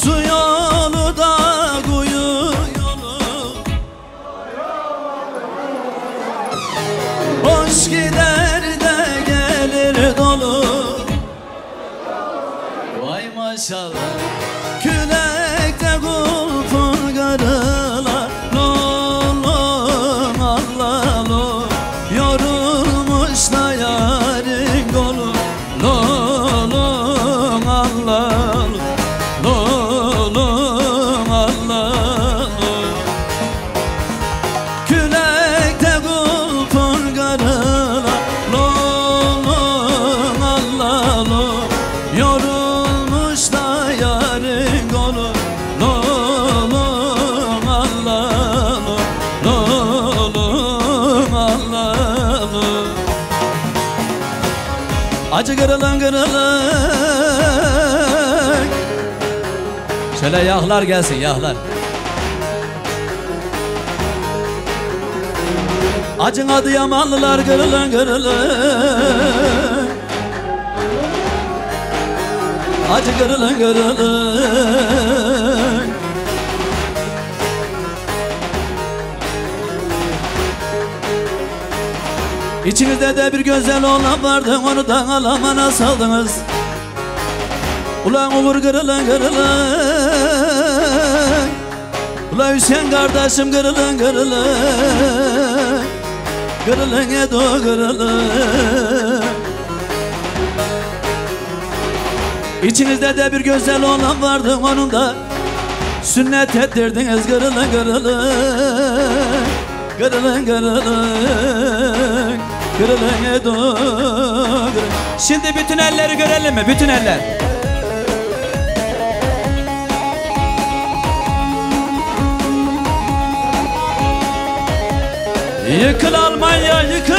Su yolu da kuyu yolu, hoş gider de gelir dolu. Vay maşallah. Külekte kulpun karılar, lolum Allah lo. Yorulmuş da yarın kolu, lolum Allah lo. Lolum Allah lo. Külekte kulpun karılar, lolum Allah lo. Yorulmuş da yarın kolu, lolum Allah lo. Lolum Allah lo. Acı kırılın kırılın. Şöyle yahlar gelsin, yahlar. Acın adı Yamanlılar, kırılın kırılın. Acı kırılın kırılın. İçinizde de bir güzel olan vardı, onu da alamana saldınız. Ulan olur kırılın kırılın. Ulan Hüseyin kardeşim kırılın kırılın. Kırılın Edo kırılın. İçinizde de bir güzel olan vardı, onun da sünnet ettirdiniz. Kırılın kırılın. Kırılın kırılın. Kırılın Edo. Şimdi bütün elleri görelim mi? Bütün eller. Yıkıl Almanya, yıkıl.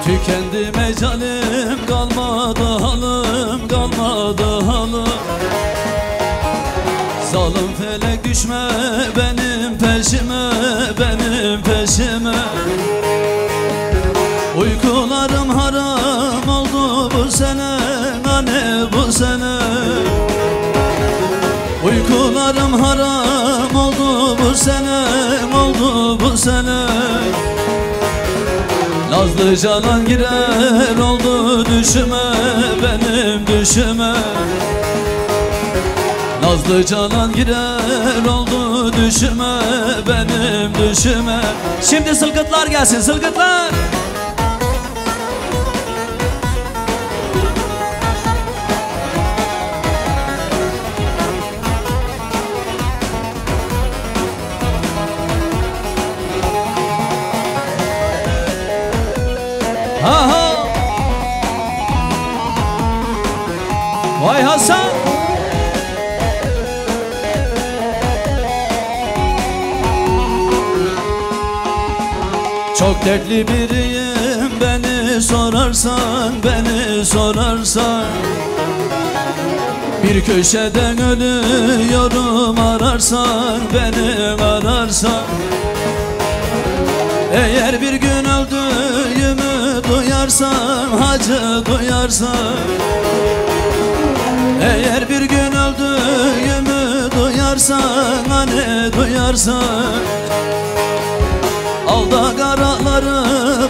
Tükendi mecalim, kalmadı halim, kalmadı halim. Zalim felek düşme benim peşime, benim peşime. Uykularım haram oldu bu sene, anne bu sene. Uykularım haram oldu bu sene, oldu bu sene. Nazlı canan girer oldu düşüme, benim düşüme. Nazlı canan girer oldu düşüme, benim düşüme. Şimdi sılgıtlar gelsin, sılgıtlar. Aha. Vay Hasan. Çok dertli biriyim, beni sorarsan, beni sorarsan. Bir köşeden ölüyorum ararsan, beni ararsan. Eğer bir gün öldüğümü duyarsan, hacı duyarsan. Eğer bir gün öldüğümü duyarsan, hani duyarsan. Al da karaları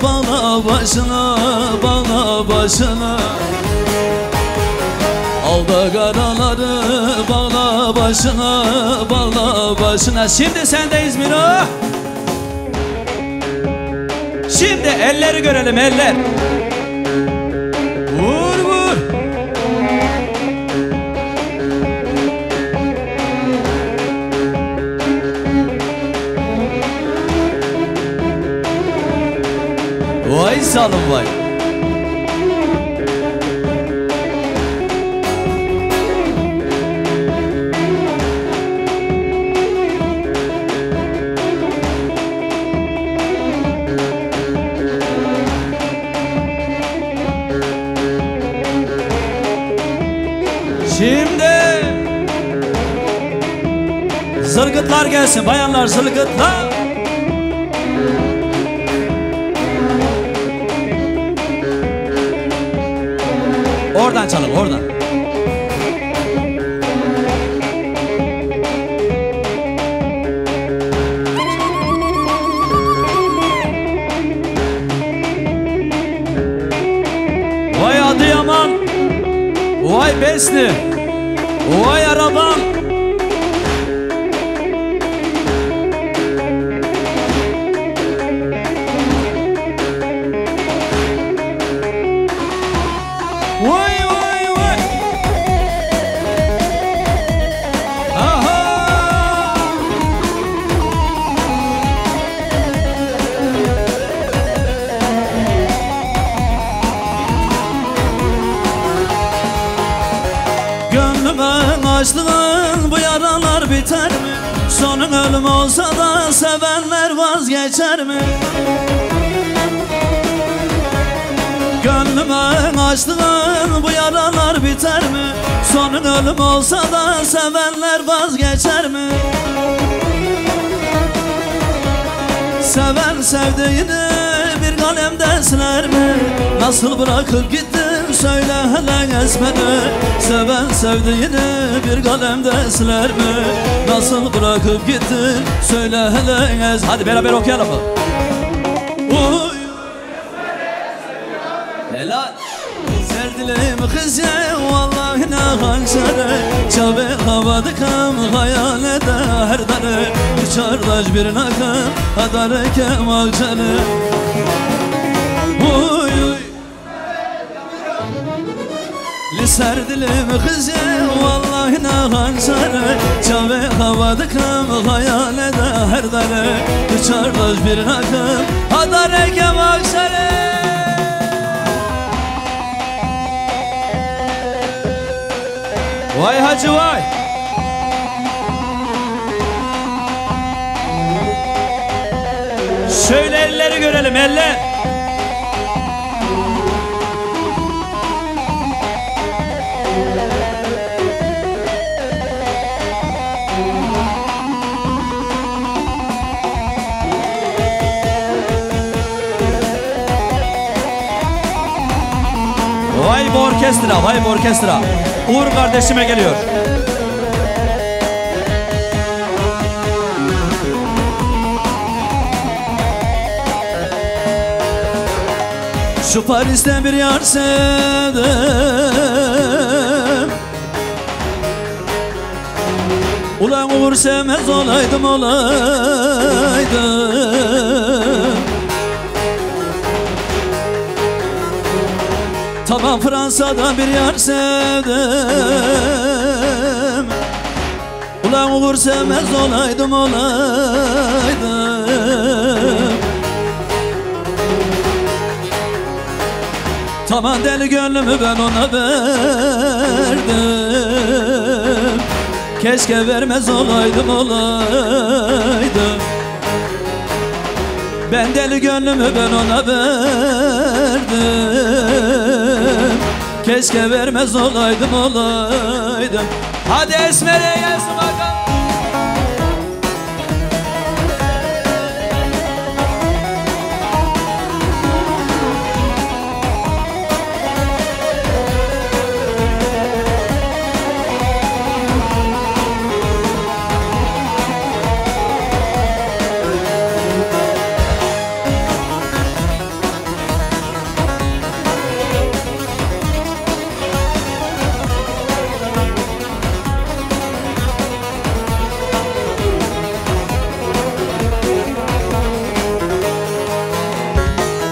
bağla başına, bağla başına. Al da karaları bağla başına, bağla başına. Şimdi sendeyiz Miro. Şimdi elleri görelim, eller. Vur vur. sağ olun vay. Şimdi zırgıtlar gelsin, bayanlar zırgıtlar. Oradan çalın, oradan. Vay Adıyaman, vay Besni, vay Araban. Vay vay vay. Aha. Gönlüme açtığın bu yaralar biter mi? Sonun ölüm olsa da sevenler vazgeçer mi? Gönlüme açtığın bu yaralar biter mi? Sonun ölüm olsa da sevenler vazgeçer mi? Seven sevdiğini bir kalemde siler mi? Nasıl bırakıp gittin söyle hele esmeni. Seven sevdiğini bir kalemde siler mi? Nasıl bırakıp gittin söyle hele es. Hadi beraber okuyalım mı? Uy. Helal. Serdilim kız ya vallahi ne hançere. Çabe havadıkam hayal ede her dere. Çardaş bir nakam hadare kemalcene. Uy uy. Li serdilim kız ya vallahi ne hançere. Çabe havadıkam hayal ede her dere. Çardaş bir nakam hadare kemalcene. Vay hacı vay. Şöyle elleri görelim, eller. Vay bu orkestra, vay bu orkestra. Uğur kardeşime geliyor. Şu Paris'te bir yar sevdim. Ulan Uğur sevmez olaydım olaydım. Tamam Fransa'dan bir yar sevdim. Ulan Uğur sevmez olaydım olaydım. Tamam deli gönlümü ben ona verdim. Keşke vermez olaydım olaydım. Ben deli gönlümü ben ona verdim. Keşke vermez olaydım olaydım. Hadi Esmer'e gelsin bakalım.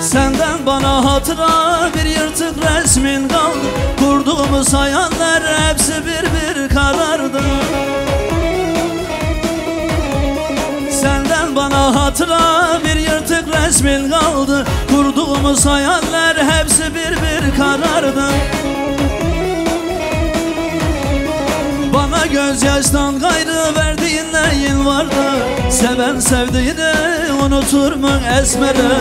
Senden bana hatıra bir yırtık resmin kaldı. Kurduğumuz hayaller hepsi bir bir karardı. Senden bana hatıra bir yırtık tesbih kaldı. Kurduğumuz hayaller hepsi bir bir karardı. Bana gözyaştan gayrı verdiğin neyin vardı? Seven sevdiğini unutur mu esmeri?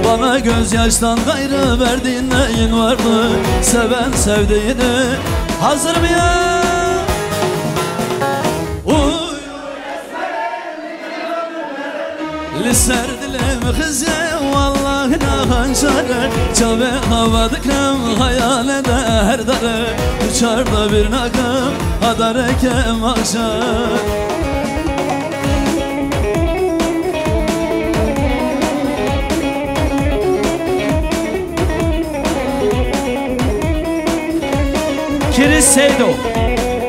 Bana gözyaştan gayrı verdiğin neyin vardı? Seven sevdiğini. Hazır mı ya? Liser dilim kız ya vallahi ne hançarı. Çave havadıkım hayal eder her darı. Uçar da bir nakım kadar ekem akşam.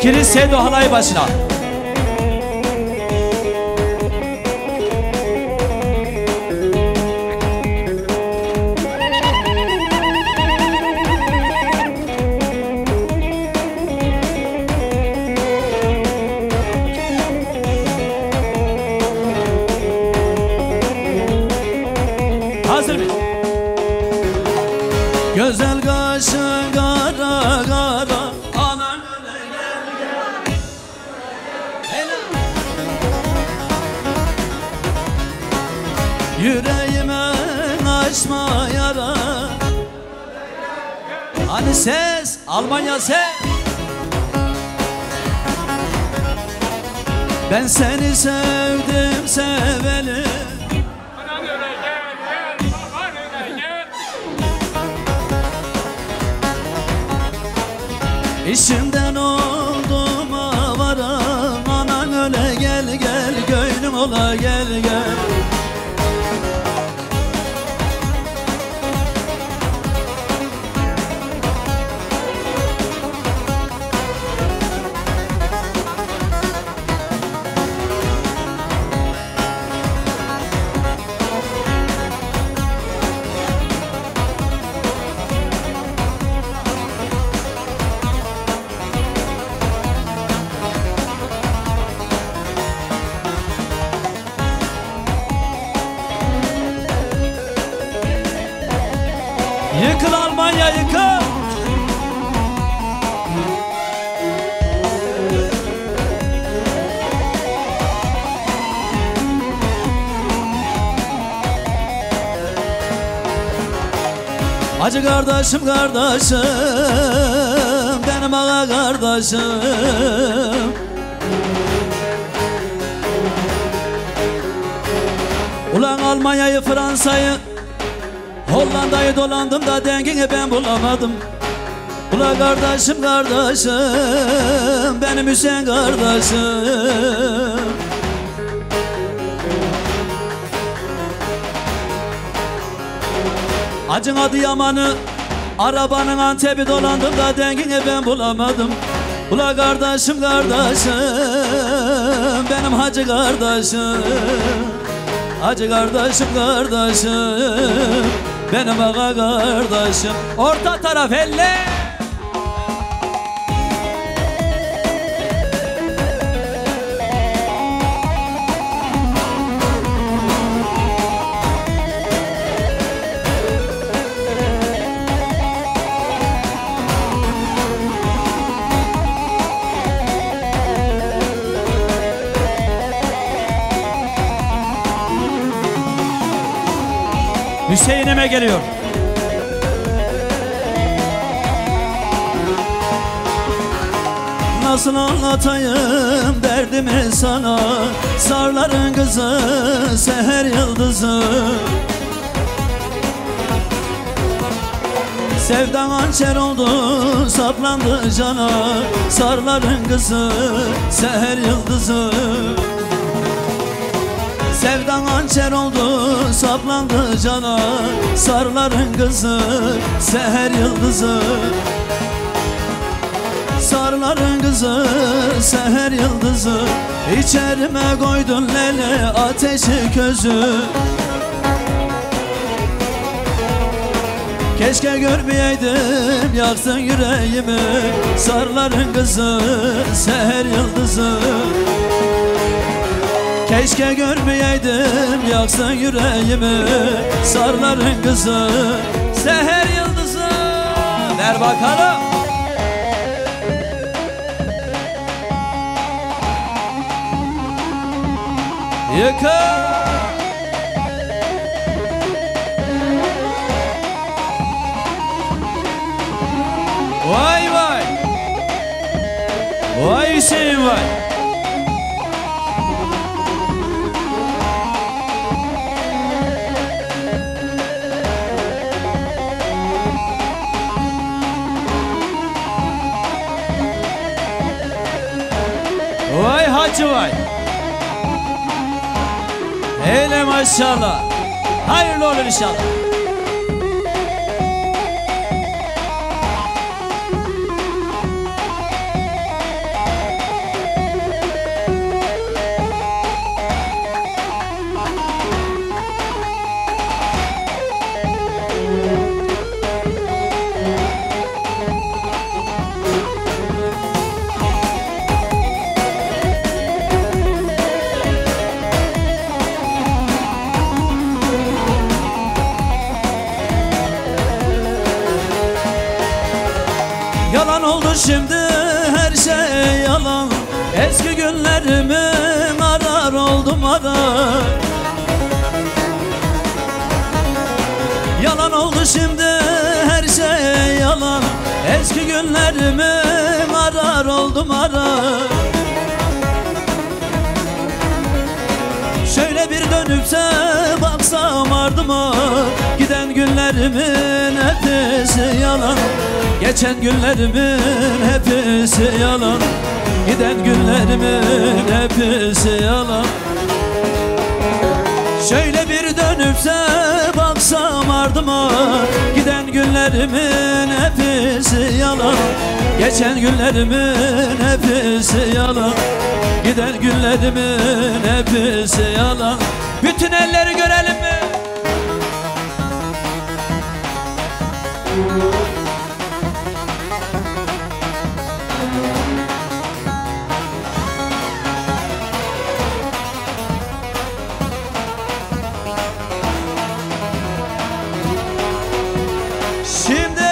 Kiris Seydo halay başına. Hazır mı? Güzel kaşın kara kara, anan öyle gel gel. Yüreğime açma yara. Hani ses, Almanya ses. Ben seni sevdim seveli. İşimden oldum avara. Anan öyle gel gel, gönlüm ola gel gel. Yıkıl Almanya yıkıl. Acı kardeşim kardeşim, benim ağa kardeşim. Ulan Almanya'yı, Fransa'yı, Hollanda'yı dolandım da dengini ben bulamadım. Ulan kardeşim kardeşim, benim Hüseyin kardeşim. Acın Adıyaman'ı, arabanın Antep'i dolandım da dengini ben bulamadım. Ula kardeşim kardeşim, benim hacı kardeşim. Hacı kardeşim kardeşim, benim ağa kardeşim. Orta taraf elle. Hüseyin'ime geliyor. Nasıl anlatayım derdimi sana? Sarların kızı, seher yıldızı. Sevdan hançer oldu, saplandı cana. Sarların kızı, seher yıldızı. Sevdan hançer oldu, saplandı cana. Sarların kızı, seher yıldızı. Sarların kızı, seher yıldızı. İçerime koydun lele, ateşi közü. Keşke görmeyeydim, yaksın yüreğimi. Sarların kızı, seher yıldızı. Keşke görmeyeydim yaksın yüreğimi, sarların kızı, seher yıldızı. Ver bakalım. Yıkıl. Vay vay. Vay Hüseyin vay. Vay hacı vay. Eyle maşallah. Hayırlı olur inşallah. Yalan oldu şimdi her şey yalan, eski günlerimi arar oldum arar. Yalan oldu şimdi her şey yalan, eski günlerimi arar oldum arar. Şöyle bir dönüpse baksam ardıma, giden günlerimin hepsi yalan, geçen günlerimin hepsi yalan, giden günlerimin hepsi yalan. Şöyle bir dönüpse baksam ardıma, giden günlerimin hepsi yalan, geçen günlerimin hepsi yalan, giden günlerimin hepsi yalan. Bütün elleri görelim mi? Şimdi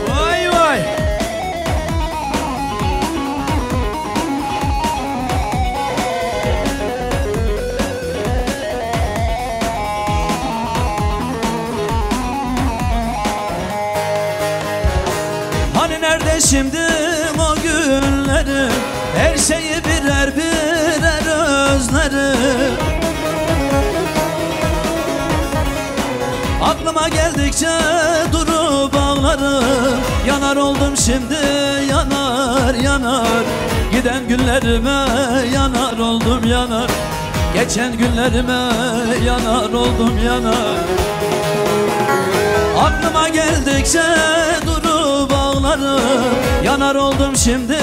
Vay vay. hani nerede şimdi o günleri, her şeyi birer birer özlerim. Aklıma geldikçe durup ağlarım, yanar oldum şimdi yanar yanar. Giden günlerime yanar oldum yanar, geçen günlerime yanar oldum yanar. Aklıma geldikçe durup ağlarım, yanar oldum şimdi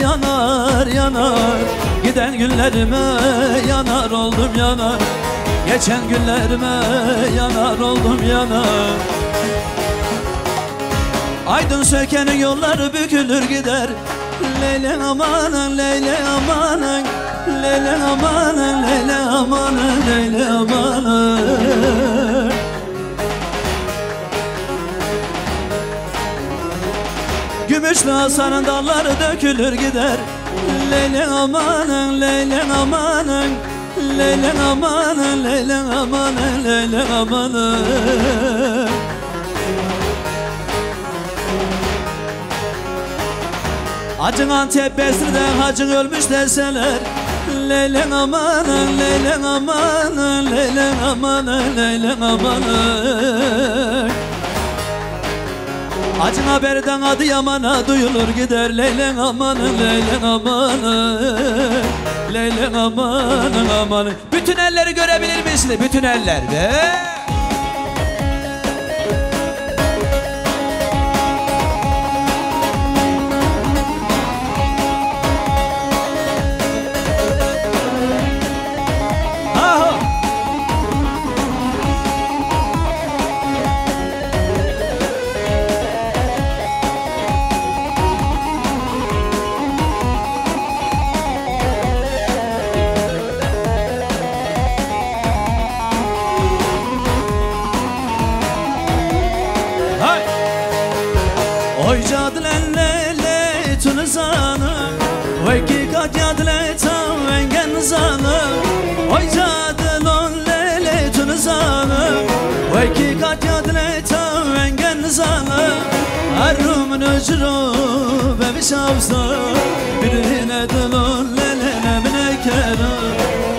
yanar yanar. Giden günlerime yanar oldum yanar, geçen günlerime yanar oldum yanar. Aydın sökenin yolları bükülür gider, Leyle amanın Leyle amanın, Leyle amanın Leyle amanın, Leyle amanın. Gümüşlü Hasan'ın dalları dökülür gider, Leyle amanın Leyle amanın, Leyle amanın Leyle amanın, Leyle amanın. Acın Antep Besri'den hacın ölmüş deseler, Leyle amanın Leyle amanın, Leyle amanın, Leyle amanın. Acın haberden Adıyaman'a duyulur gider, Leyle amanın Leyle amanın, Leyle amanın amanın. Bütün elleri görebilir misiniz? Bütün eller ve Harrumun öcürü bebiş avsa birine dılın lele nemine kera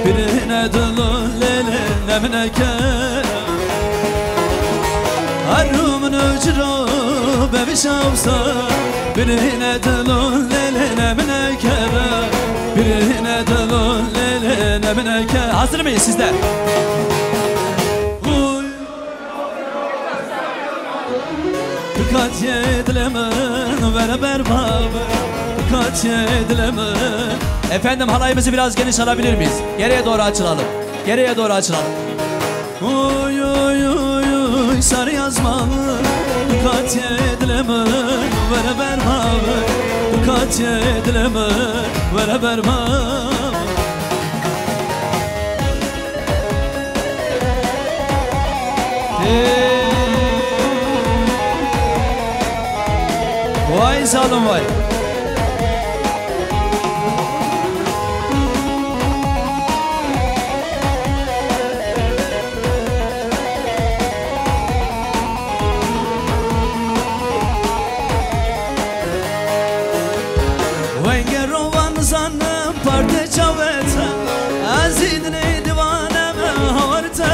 birine dılın lele nemine kera Harrumun öcürü bebiş avsa birine dılın lele nemine kera birine dılın lele nemine kera. Hazır mıyız sizler? Dikkat edilemen beraber baba Dikkat edilemen. Efendim halayımızı biraz geniş alabilir miyiz? Geriye doğru açılalım. Geriye doğru açılalım. Oy oy oy oy sarı yazmalı Dikkat edilemen beraber baba Dikkat edilemen beraber baba Vay salım vay. Venge rovan zannem parte çaveta Azidne divaneme havarta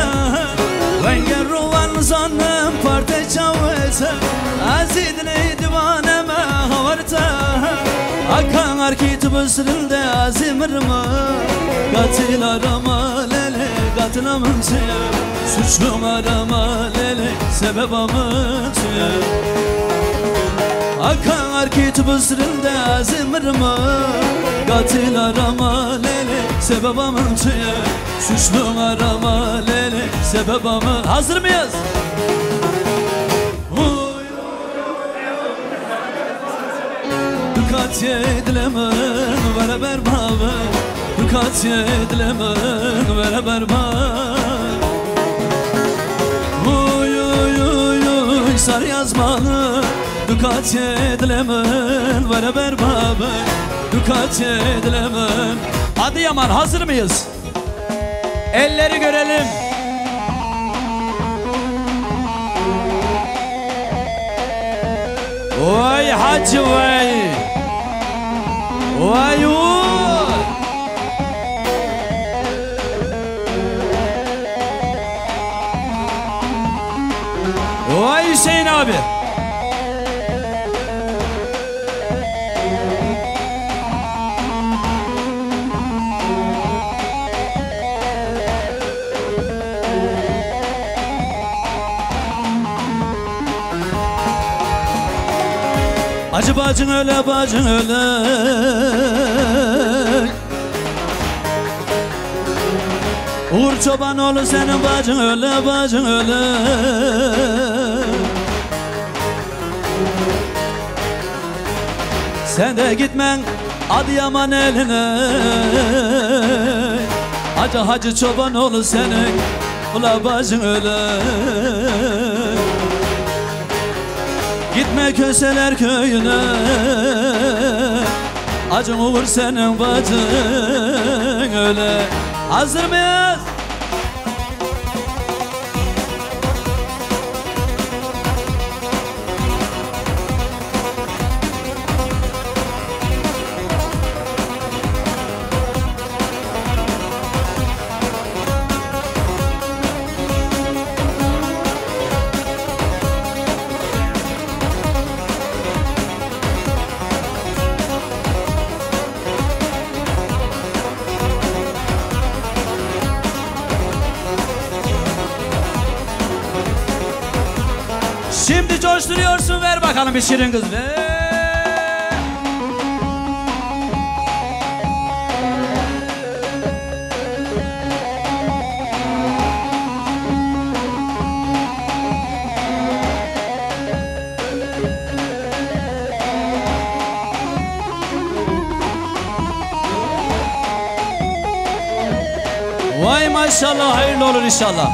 Venge rovan zannem parte çaveta Azidne divaneme havarta Akan arkit bısırılde azimirma Katil arama lele katılamın siya Suçlu arama lele sebep amın siya Akan arkit bısırılde azimirma Katil arama lele sebep amın siya Suçlu arama lele sebep amın. Hazır mıyız? Dikkat edilemen beraber baba Dikkat edilemen beraber baba Oy oy oy oy sarı yazmalı Dikkat edilemen beraber baba Dikkat edilemen. Adıyaman hazır mıyız? Elleri görelim. Vay hacı vay. Vay vay. Vay Hüseyin abi. Acı bacın öyle bacın öyle Uğur Çobanoğlu senin bacın öyle bacın öyle Sen de gitmen Adıyaman eline Hacı Çobanoğlu senin ula bacın öyle Gitme Köseler köyüne Acın Uğur senin bacın öyle. Hazır mıyız? Şimdi coşturuyorsun, ver bakalım bir şirin kız be. Vay maşallah, hayırlı olur inşallah.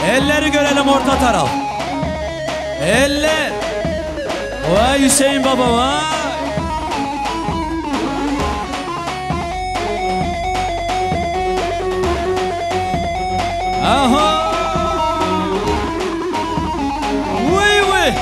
Elleri görelim orta taraf. Eller. Vay Hüseyin baba vay. Aha. Vay vay.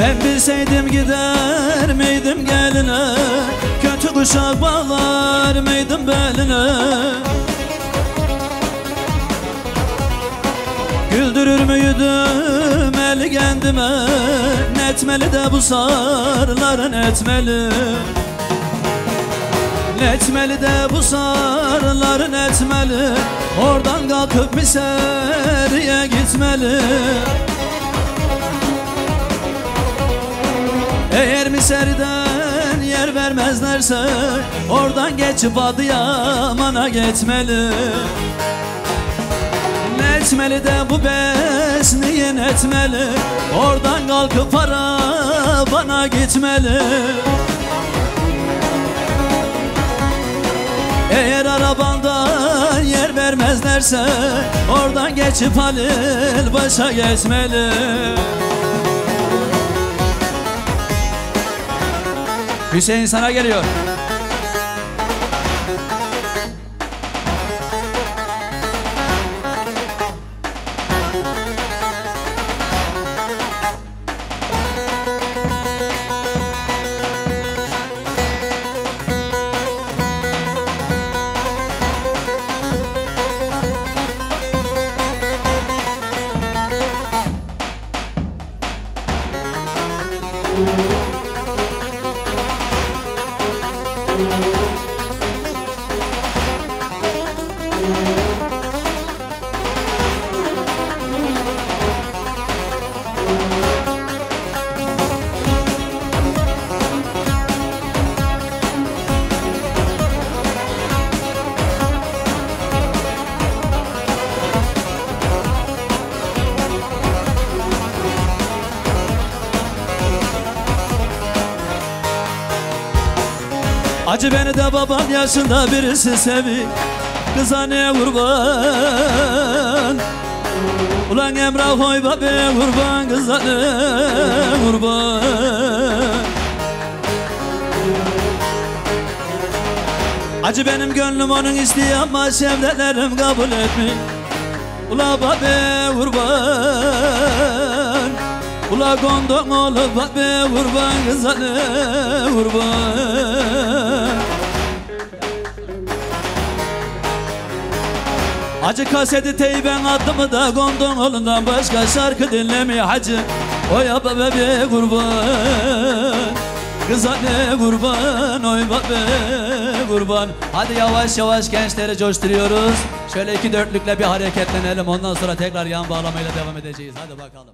Ben bilseydim gider miydim geline, kötü kuşak bağlar mıydım beline. Güldürür müydüm eli kendime, netmeli de bu sarların etmeli. Netmeli de bu sarların etmeli, oradan kalkıp miseriye gitmeli. Eğer miseriden yer vermezlerse, oradan geçip Adıyaman'a gitmeli. Netmeli de bu besniye netmeli, oradan kalkıp Paravan'a gitmeli. Eğer arabanda yer vermezlerse, oradan geçip Halilbaş'a geçmeli. Hüseyin sana geliyor. Acı beni de babam yaşında birisi sevi, kıza ne kurban. Ulan Emrah hoy babe kurban, kıza ne kurban. Acı benim gönlüm onun istiyor ama şevdelerim kabul etmiyor. Ula babe kurban, ula gondon oğlu babe kurban, kıza ne kurban. Acı kaseti teyben attımı da gondon oğlundan başka şarkı dinlemiyor hacı. Oy babe kurban, kıza ne kurban, oy babe kurban. Hadi yavaş yavaş gençleri coşturuyoruz. Şöyle 2-4'lükle bir hareketlenelim, ondan sonra tekrar yan bağlamayla devam edeceğiz. Hadi bakalım.